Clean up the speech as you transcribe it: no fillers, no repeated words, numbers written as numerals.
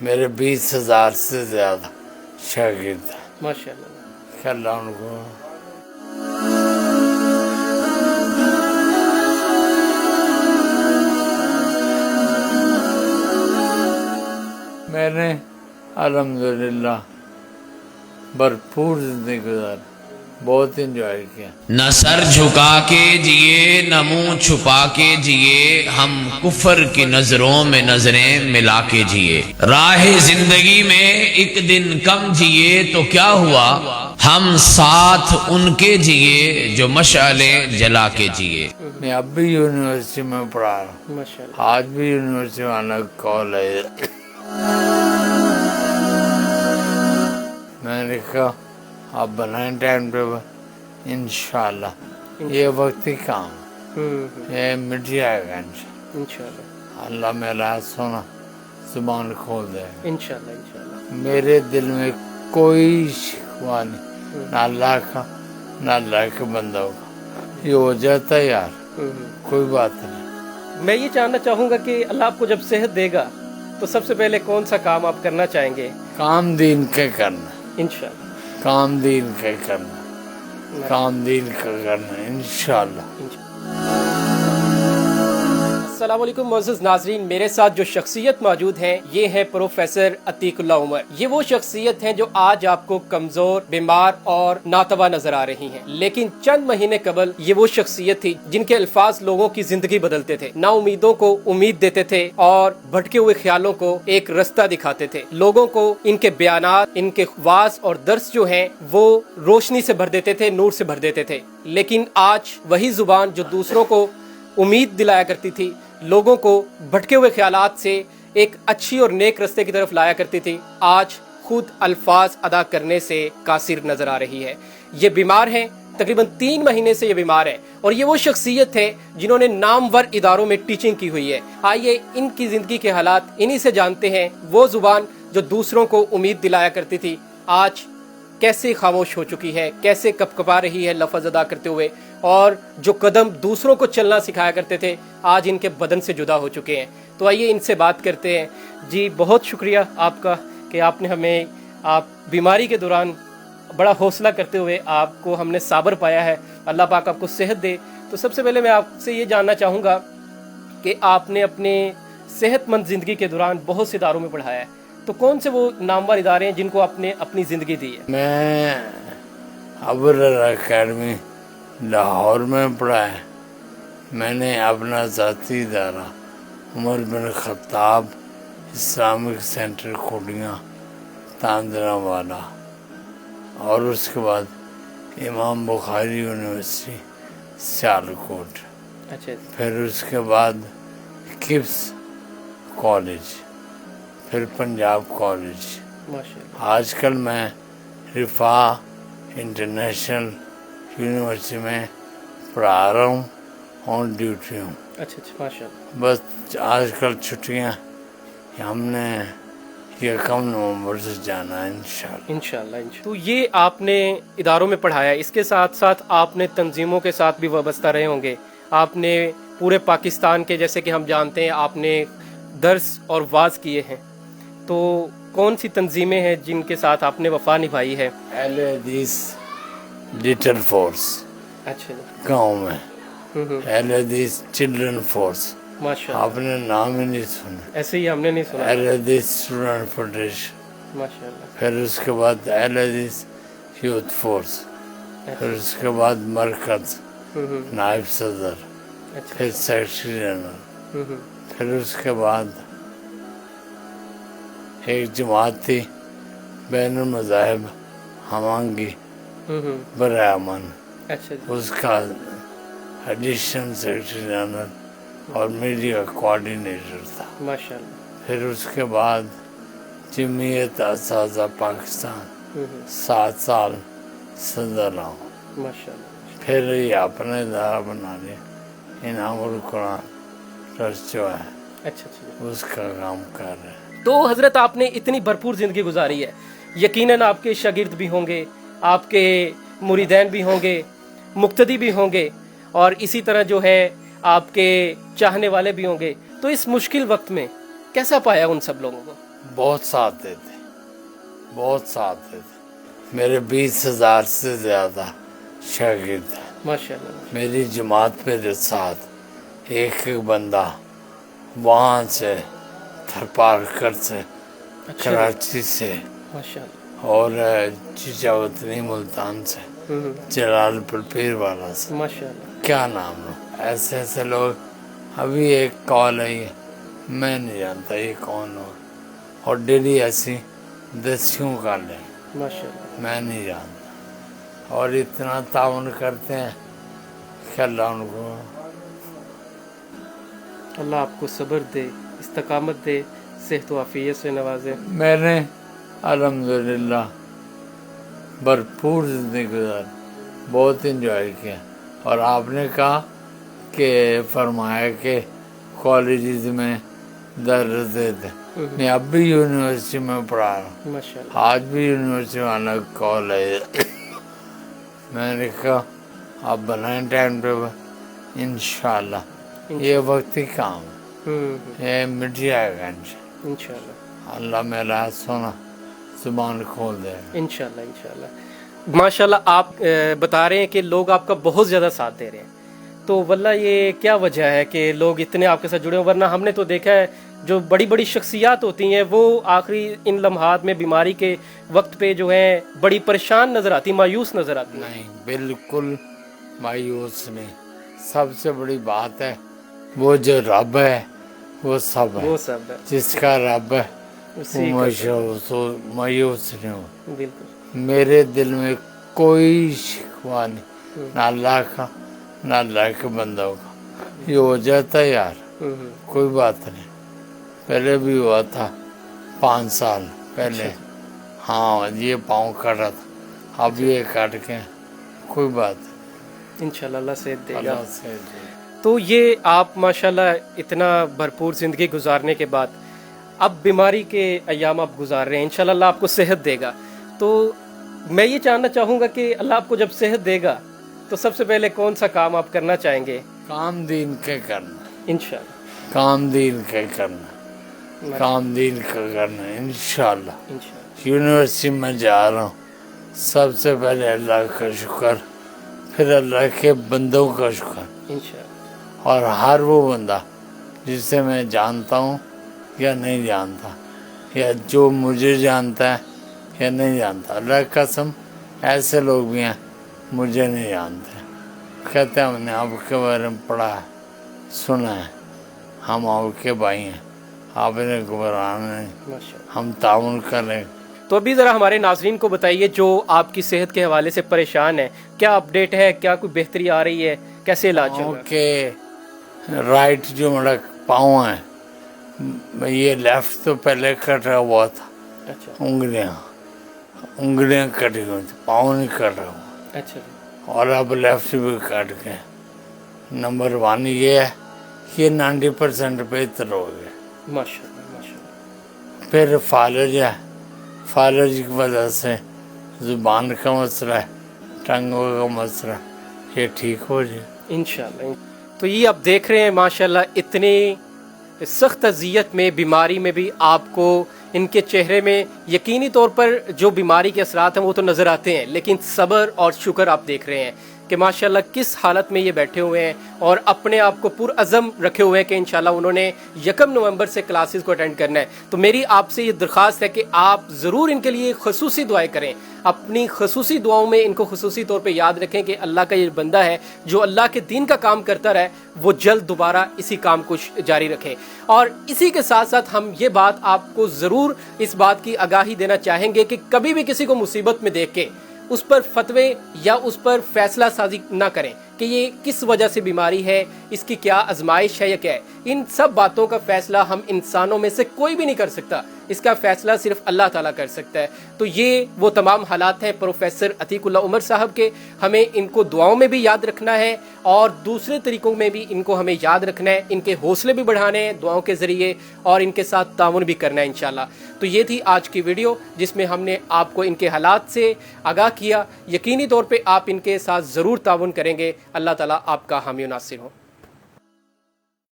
میرے 20,000 سے زیادہ شاگرد ہیں. ماشاء اللہ. کہ اللہ ان کو میں نے الحمدللہ بھرپور زندگی گزاری, بہت انجوائے کیا. نہ سر جھکا کے جیے نہ منہ چھپا کے جیے, ہم کفر کی نظروں میں نظریں ملا کے جیے. راہ زندگی میں ایک دن کم جیے تو کیا ہوا, ہم ساتھ ان کے جیے جو مشعلیں جلا کے جیے. میں اب بھی یونیورسٹی میں پڑھا رہا ہوں, ماشاء اللہ. آج بھی یونیورسٹی میں آنا کال ہے. میں نے کہا آپ بنائیں ٹائم ٹیبل, انشاءاللہ یہ وقتی کام, یہ مٹ جائے گا انشاءاللہ. اللہ میرا سونا زبان کھول دے گا انشاءاللہ. انشاءاللہ. میرے دل میں کوئی شکوہ نہیں, نہ اللہ کا نہ اللہ کے بندوں کا. یہ ہو جاتا ہے یار, کوئی بات نہیں. میں یہ جاننا چاہوں گا کہ اللہ آپ کو جب صحت دے گا تو سب سے پہلے کون سا کام آپ کرنا چاہیں گے؟ کام دین کے کرنا, انشاءاللہ. کام دین کے کرنا, کام دین کا کرنا انشاءاللہ. السلام علیکم معزز ناظرین, میرے ساتھ جو شخصیت موجود ہیں یہ ہے پروفیسر عتیق اللہ عمر. یہ وہ شخصیت ہیں جو آج آپ کو کمزور, بیمار اور ناتواں نظر آ رہی ہیں, لیکن چند مہینے قبل یہ وہ شخصیت تھی جن کے الفاظ لوگوں کی زندگی بدلتے تھے, نا امیدوں کو امید دیتے تھے اور بھٹکے ہوئے خیالوں کو ایک رستہ دکھاتے تھے. لوگوں کو ان کے بیانات, ان کے واعظ اور درس جو ہیں وہ روشنی سے بھر دیتے تھے, نور سے بھر دیتے تھے. لیکن آج وہی زبان جو دوسروں کو امید دلایا کرتی تھی, لوگوں کو بھٹکے ہوئے خیالات سے ایک اچھی اور نیک رستے کی طرف لایا کرتی تھی, آج خود الفاظ ادا کرنے سے قاصر نظر آ رہی ہے. یہ بیمار ہیں, تقریباً 3 مہینے سے یہ بیمار ہے, اور یہ وہ شخصیت ہے جنہوں نے نامور اداروں میں ٹیچنگ کی ہوئی ہے. آئیے ان کی زندگی کے حالات انہی سے جانتے ہیں. وہ زبان جو دوسروں کو امید دلایا کرتی تھی آج کیسے خاموش ہو چکی ہے, کیسے کپکپا رہی ہے لفظ ادا کرتے ہوئے, اور جو قدم دوسروں کو چلنا سکھایا کرتے تھے آج ان کے بدن سے جدا ہو چکے ہیں. تو آئیے ان سے بات کرتے ہیں. جی بہت شکریہ آپ کا کہ آپ نے ہمیں, آپ بیماری کے دوران بڑا حوصلہ کرتے ہوئے آپ کو ہم نے صابر پایا ہے. اللہ پاک آپ کو صحت دے. تو سب سے پہلے میں آپ سے یہ جاننا چاہوں گا کہ آپ نے اپنے صحت مند زندگی کے دوران بہت سے اداروں میں پڑھایا ہے, تو کون سے وہ نامور ادارے ہیں جن کو آپ نے اپنی زندگی دی ہے؟ میں ابرر اکیڈمی لاہور میں پڑھا ہے. میں نے اپنا ذاتی ادارہ عمر بن خطاب اسلامک سینٹر کوٹیاں تاندرا والا, اور اس کے بعد امام بخاری یونیورسٹی سیالکوٹ, اچھا. پھر اس کے بعد کپس کالج, پھر پنجاب کالج. ماشاءاللہ. آج کل میں رفاع انٹرنیشنل یونیورسٹی میں پڑھا رہا ہوں, آن ڈیوٹی ہوں. اچھا اچھا. ماشاءاللہ. بس آج کل چھٹیاں ہم نے 1 نومبر سے جانا ہے انشاءاللہ. انشاءاللہ. تو یہ آپ نے اداروں میں پڑھایا, اس کے ساتھ ساتھ آپ نے تنظیموں کے ساتھ بھی وابستہ رہے ہوں گے. آپ نے پورے پاکستان کے, جیسے کہ ہم جانتے ہیں, آپ نے درس اور واعظ کیے ہیں, تو کون سی تنظیمیں ہیں جن کے ساتھ آپ نے وفا نبھائی ہے؟ اہل حدیث لٹل فورس اچھا. گاؤں میں, اہل حدیث چلڈرن فورس, ماشاءاللہ. آپ نے نام ہی نہیں سنا. ایسے ہی ہم نے نہیں سنا. اہل حدیث اسٹوڈنٹ فیڈریشن, ماشاءاللہ. پھر اس کے بعد اہل حدیث یوتھ فورس, پھر اس کے بعد مرکز نائب صدر, پھر سیکرٹری جنرل, پھر اس کے بعد ایک جماعت تھی بین المذاہب ہمانگی برائے امن, اچھا. اس کا ایڈیشنل سیکرٹری جنرل اور میڈیا کوآرڈینیٹر تھا. ماشاءاللہ. پھر اس کے بعد جمعیت اساتذہ پاکستان 7 سال صدر رہا ہوں. ماشاءاللہ. پھر یہ اپنے ادارہ بنا لیا انعام القرآن ٹرسٹ جو ہے, اچھا اچھا. اس کا کام کر رہے ہیں. تو حضرت آپ نے اتنی بھرپور زندگی گزاری ہے, یقیناً آپ کے شاگرد بھی ہوں گے, آپ کے مریدین بھی ہوں گے, مقتدی بھی ہوں گے, اور اسی طرح جو ہے آپ کے چاہنے والے بھی ہوں گے. تو اس مشکل وقت میں کیسا پایا ان سب لوگوں کو؟ बहुत साथ देते, बहुत साथ देते। मेरे 20,000 से ज़्यादा शागिर्द हैं। माशाल्लाह। मेरी जमात मेरे साथ एक एक बंदा वहाँ से थरपारकर से, कराची से माशाल्लाह। और चिचावतनी मुल्तान से, जलालपुर पीर वाला से, माशाल्लाह। क्या नाम लो, ऐसे ऐसे लोग। अभी एक कॉल आई है, मैं नहीं जानता ये कौन हो, और डेली ऐसी 10 क्यों कर लें, माशाल्लाह। मैं नहीं जानता। और इतना ताउन करते हैं कि अल्लाह उनको, अल्लाह आपको सब्र दे, इस्तकामत दे, सेहत व आफियत से नवाजे। मैंने अल्हम्दुलिल्लाह भरपूर ज़िंदगी गुजारी, बहुत इंजॉय किया। और आपने कहा कि फरमाया कि कॉलेज में दर्ज देते, मैं अब भी यूनिवर्सिटी में पढ़ा रहा हूँ, माशाल्लाह। आज भी यूनिवर्सिटी वाला कॉल है। मैंने कहा आप बनाएं टाइम टेबल, इंशाल्लाह ये वक्त ही काम है, ये मिट जाएगा इंशाल्लाह। अल्लाह मेरा सोना जुबान खोल दे। इंशाल्लाह इंशाल्लाह। माशाल्लाह आप बता रहे हैं कि लोग आपका बहुत ज़्यादा साथ दे रहे हैं, तो वल्लाह ये क्या वजह है कि लोग इतने आपके साथ जुड़े हैं? वरना हमने तो देखा है जो बड़ी बड़ी शख्सियात होती हैं वो आखिरी इन लम्हात में बीमारी के वक्त पे जो है बड़ी परेशान नज़र आती, मायूस नज़र आती हैं। नहीं, बिल्कुल मायूस नहीं। सबसे बड़ी बात है वो जो रब है वो सब है, वो सब है, जिसका रब है उसी वो का मायूस नहीं हो। बिल्कुल। मेरे दिल में कोई शिकवा नहीं, ना अल्लाह का ना अल्लाह के बंदों का। ये हो जाता है यार, कोई बात नहीं। पहले भी हुआ था 5 साल पहले, हाँ ये पाँव कटा था, अब ये काट के, कोई बात नहीं, इंशाल्लाह अल्लाह सेहत देगा। अल्लाह से। तो ये आप माशाल्लाह इतना भरपूर ज़िंदगी गुजारने के बाद अब बीमारी के अयाम आप गुजार रहे हैं, इंशाल्लाह अल्लाह आपको सेहत देगा। तो मैं ये जानना चाहूँगा कि अल्लाह आपको जब सेहत देगा तो सबसे पहले कौन सा काम आप करना चाहेंगे? काम दीन के करना, इंशाल्लाह। काम दीन के करना, काम दीन का करना इंशाल्लाह। इंशाल्लाह। यूनिवर्सिटी में जा रहा हूँ, सबसे पहले अल्लाह का शुक्र, फिर अल्लाह के बंदों का शुक्र, इंशाल्लाह। और हर वो बंदा जिसे मैं जानता हूँ या नहीं जानता, या जो मुझे जानता है या नहीं जानता, अल्लाह की कसम ऐसे लोग भी हैं मुझे नहीं जानते, कहते हैं हमने आपके बारे में पढ़ा है, सुना है, हम आपके भाई हैं, आपने घबराना नहीं, माशाल्लाह। हम ताउन करें। तो अभी ज़रा हमारे नाज़रीन को बताइए जो आपकी सेहत के हवाले से परेशान है, क्या अपडेट है, क्या कोई बेहतरी आ रही है, कैसे इलाज चल रहा है? के राइट जो मेरा पाँव है, ये लेफ्ट तो पहले कटा हुआ था, अच्छा उंगलियां कटी हुई थी, पाँव नहीं कटा हुआ, अच्छा। और अब लेफ्ट भी कट गए। नंबर 1 ये है कि 90% बेहतर हो गया। माशाल्लाह माशाल्लाह। फिर फालज है, फालज की वजह से जुबान का मसला है, टंगों का मसला, ये ठीक हो जाए इंशाल्लाह। तो ये आप देख रहे हैं माशाल्लाह इतनी सख्त अजियत में, बीमारी में भी आपको इनके चेहरे में यकीनी तौर पर जो बीमारी के असरात हैं वो तो नज़र आते हैं, लेकिन सब्र और शुक्र आप देख रहे हैं कि माशाल्लाह किस हालत में ये बैठे हुए हैं और अपने आप को पुरअज़म रखे हुए हैं कि इंशाल्लाह उन्होंने 1 नवंबर से क्लासेस को अटेंड करना है। तो मेरी आपसे ये दरख्वास्त है कि आप ज़रूर इनके लिए खसूसी दुआएं करें, अपनी खसूसी दुआओं में इनको खसूसी तौर पे याद रखें कि अल्लाह का ये बंदा है जो अल्लाह के दीन का काम करता रहे, वो जल्द दोबारा इसी काम को जारी रखें। और इसी के साथ साथ हम ये बात आपको ज़रूर इस बात की आगाही देना चाहेंगे कि कभी भी किसी को मुसीबत में देख के उस पर फतवे या उस पर फैसला साजी ना करें कि ये किस वजह से बीमारी है, इसकी क्या आजमाइश है या क्या है। इन सब बातों का फैसला हम इंसानों में से कोई भी नहीं कर सकता, इसका फैसला सिर्फ अल्लाह ताला कर सकता है। तो ये वो तमाम हालात हैं प्रोफेसर अतीकुल्लाह उमर साहब के, हमें इनको दुआओं में भी याद रखना है और दूसरे तरीकों में भी इनको हमें याद रखना है, इनके हौसले भी बढ़ाने हैं दुआओं के ज़रिए और इनके साथ ताउन भी करना है इंशाल्लाह। तो ये थी आज की वीडियो जिसमें हमने आपको इनके हालात से आगाह किया। यकीनी तौर पे आप इनके साथ ज़रूर ताउन करेंगे। अल्लाह ताला आपका हामी नासिर हो।